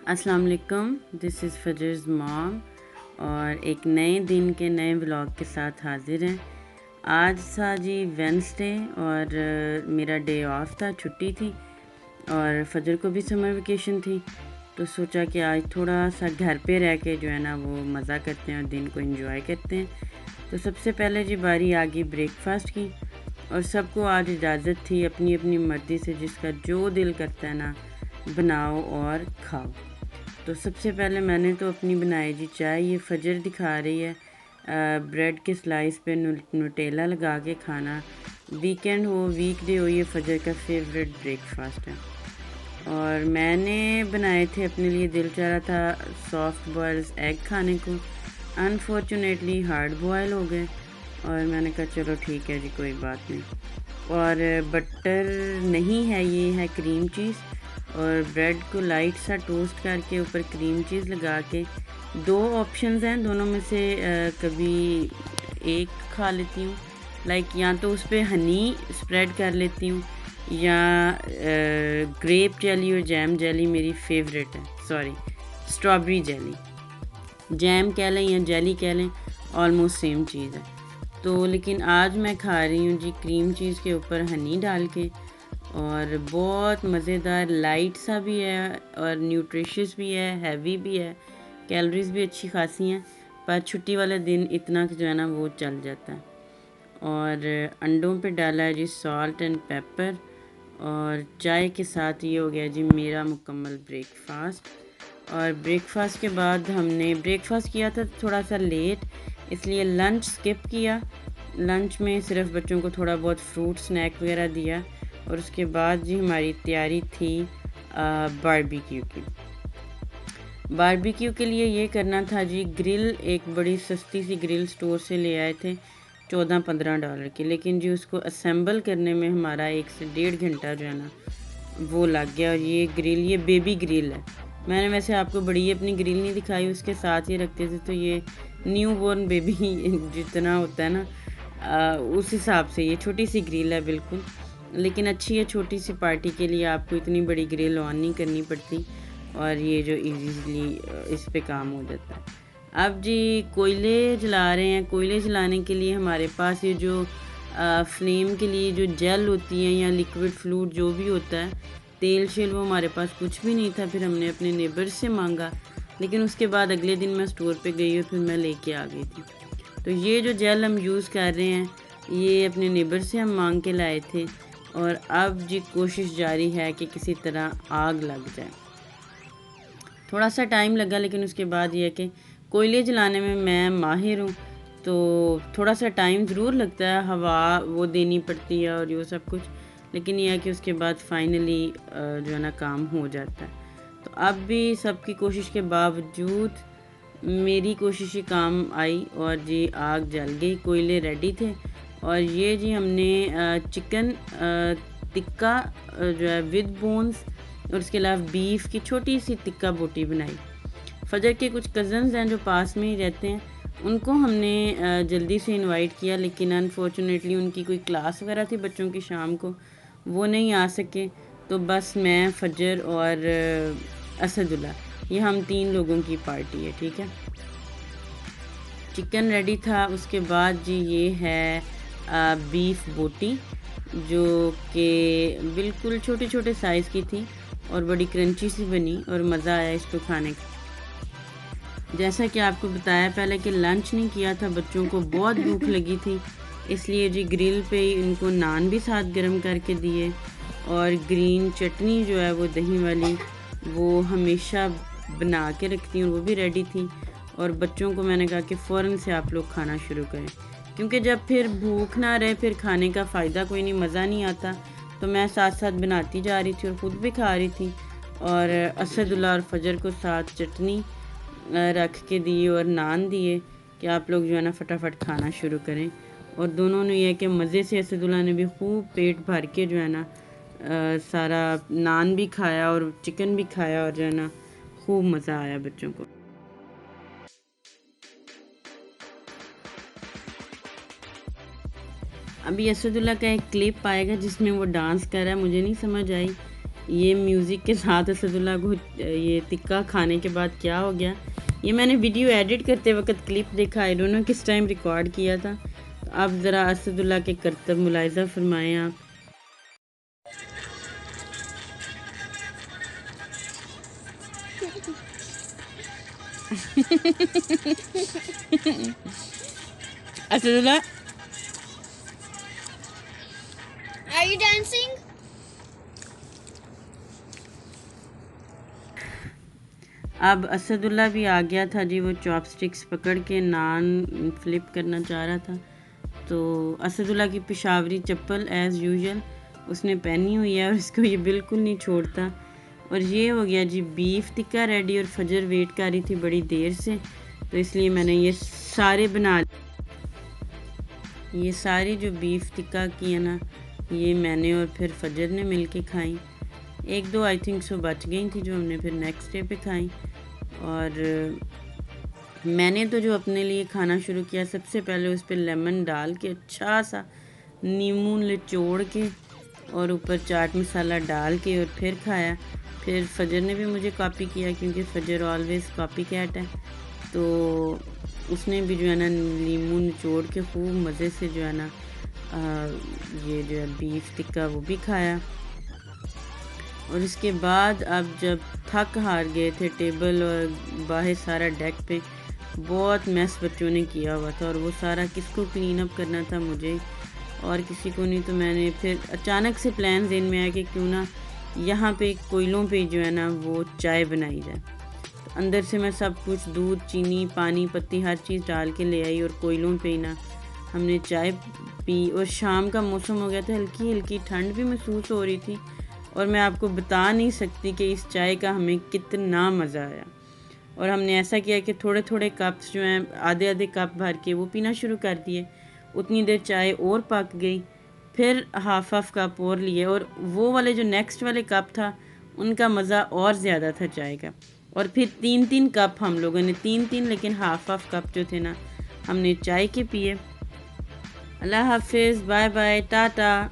अस्सलाम वालेकुम, this is फजर्स mom और एक नए दिन के नए व्लॉग के साथ हाज़िर हैं। आज था जी वेंसडे और मेरा डे ऑफ था, छुट्टी थी और फजर को भी समर वेकेशन थी, तो सोचा कि आज थोड़ा सा घर पे रह के जो है ना वो मज़ा करते हैं और दिन को एंजॉय करते हैं। तो सबसे पहले जी बारी आ गई ब्रेकफास्ट की और सबको आज इजाज़त थी अपनी अपनी मर्ज़ी से जिसका जो दिल करता है ना बनाओ और खाओ। तो सबसे पहले मैंने तो अपनी बनाई जी चाय। ये फजर दिखा रही है ब्रेड के स्लाइस पे नुटेला लगा के खाना, वीकेंड हो वीकडे हो, ये फजर का फेवरेट ब्रेकफास्ट है। और मैंने बनाए थे अपने लिए, दिल चाह रहा था सॉफ्ट बॉयल्स एग खाने को, अनफॉर्चुनेटली हार्ड बॉयल हो गए और मैंने कहा चलो ठीक है जी कोई बात नहीं। और बटर नहीं है, ये है क्रीम चीज़ और ब्रेड को लाइट सा टोस्ट करके ऊपर क्रीम चीज़ लगा के, दो ऑप्शंस हैं, दोनों में से कभी एक खा लेती हूँ, लाइक या तो उस पर हनी स्प्रेड कर लेती हूँ या ग्रेप जेली और जैम जेली मेरी फेवरेट है, सॉरी स्ट्रॉबेरी जेली, जैम कह लें या जेली कह लें, ऑलमोस्ट सेम चीज़ है। तो लेकिन आज मैं खा रही हूँ जी क्रीम चीज़ के ऊपर हनी डाल के और बहुत मज़ेदार, लाइट सा भी है और न्यूट्रिशियस भी है, हैवी भी है, कैलोरीज भी अच्छी खासी हैं, पर छुट्टी वाले दिन इतना जो है ना वो चल जाता है। और अंडों पे डाला है जी सॉल्ट एंड पेपर और चाय के साथ ये हो गया जी मेरा मुकम्मल ब्रेकफास्ट। और ब्रेकफास्ट के बाद हमने ब्रेकफास्ट किया था थोड़ा सा लेट, इसलिए लंच स्किप किया। लंच में सिर्फ बच्चों को थोड़ा बहुत फ्रूट स्नैक वगैरह दिया और उसके बाद जी हमारी तैयारी थी बारबेक्यू की। बारबेक्यू के लिए ये करना था जी, ग्रिल एक बड़ी सस्ती सी ग्रिल स्टोर से ले आए थे $14-15 की, लेकिन जी उसको असेंबल करने में हमारा 1 से 1.5 घंटा जो है ना वो लग गया। और ये ग्रिल, ये बेबी ग्रिल है, मैंने वैसे आपको बड़ी अपनी ग्रिल नहीं दिखाई, उसके साथ ही रखते थे, तो ये न्यू बॉर्न बेबी जितना होता है ना उस हिसाब से ये छोटी सी ग्रिल है बिल्कुल, लेकिन अच्छी है, छोटी सी पार्टी के लिए आपको इतनी बड़ी ग्रिल ऑन नहीं करनी पड़ती और ये जो इजीली इस पे काम हो जाता है। अब जी कोयले जला रहे हैं। कोयले जलाने के लिए हमारे पास ये जो फ्लेम के लिए जो जेल होती है या लिक्विड फ्लूइड जो भी होता है, तेल शेल, वो हमारे पास कुछ भी नहीं था। फिर हमने अपने नेबर से मांगा, लेकिन उसके बाद अगले दिन मैं स्टोर पे गई और फिर मैं लेके आ गई थी। तो ये जो जेल हम यूज़ कर रहे हैं ये अपने नेबर से हम मांग के लाए थे और अब जी कोशिश जारी है कि किसी तरह आग लग जाए। थोड़ा सा टाइम लगा, लेकिन उसके बाद ये है कि कोयले जलाने में मैं माहिर हूँ, तो थोड़ा सा टाइम ज़रूर लगता है, हवा वो देनी पड़ती है और ये सब कुछ, लेकिन यह है कि उसके बाद फाइनली जो है ना काम हो जाता है। तो अब भी सबकी कोशिश के बावजूद मेरी कोशिश ही काम आई और जी आग जल गई, कोयले रेडी थे। और ये जी हमने चिकन टिक्का जो है विद बोन्स और उसके अलावा बीफ की छोटी सी टिक्का बोटी बनाई। फजर के कुछ कज़न्स हैं जो पास में ही रहते हैं, उनको हमने जल्दी से इनवाइट किया, लेकिन अनफॉर्चुनेटली उनकी कोई क्लास वगैरह थी बच्चों की शाम को, वो नहीं आ सके। तो बस मैं, फजर और असदुल्ला, ये हम 3 लोगों की पार्टी है, ठीक है। चिकन रेडी था। उसके बाद जी ये है बीफ बोटी जो कि बिल्कुल छोटे छोटे साइज़ की थी और बड़ी क्रंची सी बनी और मज़ा आया इसको खाने का। जैसा कि आपको बताया पहले कि लंच नहीं किया था, बच्चों को बहुत भूख लगी थी, इसलिए जी ग्रिल पे ही इनको नान भी साथ गर्म करके दिए और ग्रीन चटनी जो है वो दही वाली वो हमेशा बना के रखती हूँ, वो भी रेडी थी। और बच्चों को मैंने कहा कि फ़ौरन से आप लोग खाना शुरू करें, क्योंकि जब फिर भूख ना रहे फिर खाने का फ़ायदा कोई नहीं, मज़ा नहीं आता। तो मैं साथ साथ बनाती जा रही थी और ख़ुद भी खा रही थी और असदुल्ला और फजर को साथ चटनी रख के दी और नान दिए कि आप लोग जो है ना फटाफट खाना शुरू करें। और दोनों ने यह कि मज़े से, असदुल्ला ने भी खूब पेट भर के जो है ना सारा नान भी खाया और चिकन भी खाया और जो है ना खूब मज़ा आया बच्चों को। अभी असदुल्ला का एक क्लिप आएगा जिसमें वो डांस कर रहा है, मुझे नहीं समझ आई ये म्यूज़िक के साथ असदुल्ला को ये टिक्का खाने के बाद क्या हो गया, ये मैंने वीडियो एडिट करते वक्त क्लिप देखा, आई डोंट नो किस टाइम रिकॉर्ड किया था। तो अब ज़रा असदुल्ला के करतब मुलाहिज़ा फरमाएं आप। Asadullah, Are you dancing? अब असदुल्ला भी आ गया था जी, वो चॉपस्टिक्स पकड़ के नान फ्लिप करना चाह रहा था। तो असदुल्ला की पेशावरी चप्पल एज़ यूजुअल उसने पहनी हुई है और इसको ये बिल्कुल नहीं छोड़ता। और ये हो गया जी बीफ टिक्का रेडी, और फजर वेट कर रही थी बड़ी देर से, तो इसलिए मैंने ये सारे बना, ये सारी जो बीफ टिक्का की है ना, ये मैंने और फिर फजर ने मिलके खाई। एक दो आई थिंक सो बच गई थी जो हमने फिर नेक्स्ट डे पे खाई। और मैंने तो जो अपने लिए खाना शुरू किया, सबसे पहले उस पर लेमन डाल के अच्छा सा नींबू निचोड़ के और ऊपर चाट मसाला डाल के और फिर खाया। फिर फजर ने भी मुझे कॉपी किया क्योंकि फजर ऑलवेज़ कॉपी कैट है, तो उसने भी जो है ना नींबू निचोड़ के खूब मज़े से जो है ना ये जो है बीफ टिक्का वो भी खाया। और इसके बाद अब जब थक हार गए थे, टेबल और बाहर सारा डेक पे बहुत मैस बच्चों ने किया हुआ था और वो सारा किसको क्लीन अप करना था, मुझे और किसी को नहीं। तो मैंने फिर अचानक से प्लान ज़हन में आया कि क्यों ना यहाँ पे कोयलों पे जो है ना वो चाय बनाई जाए। तो अंदर से मैं सब कुछ दूध, चीनी, पानी, पत्ती हर चीज़ डाल के ले आई और कोयलों पे ही ना हमने चाय पी। और शाम का मौसम हो गया था, हल्की हल्की ठंड भी महसूस हो रही थी और मैं आपको बता नहीं सकती कि इस चाय का हमें कितना मज़ा आया। और हमने ऐसा किया कि थोड़े थोड़े कप्स जो हैं आधे आधे कप भर के वो पीना शुरू कर दिए। उतनी देर चाय और पक गई, फिर हाफ कप और लिए, और वो वाले जो नेक्स्ट वाले कप था उनका मज़ा और ज़्यादा था चाय का। और फिर 3-3 कप हम लोगों ने 3-3 लेकिन हाफ कप जो थे ना हमने चाय के पिए। अल्लाह हाफिज़, बाय बाय, टाटा।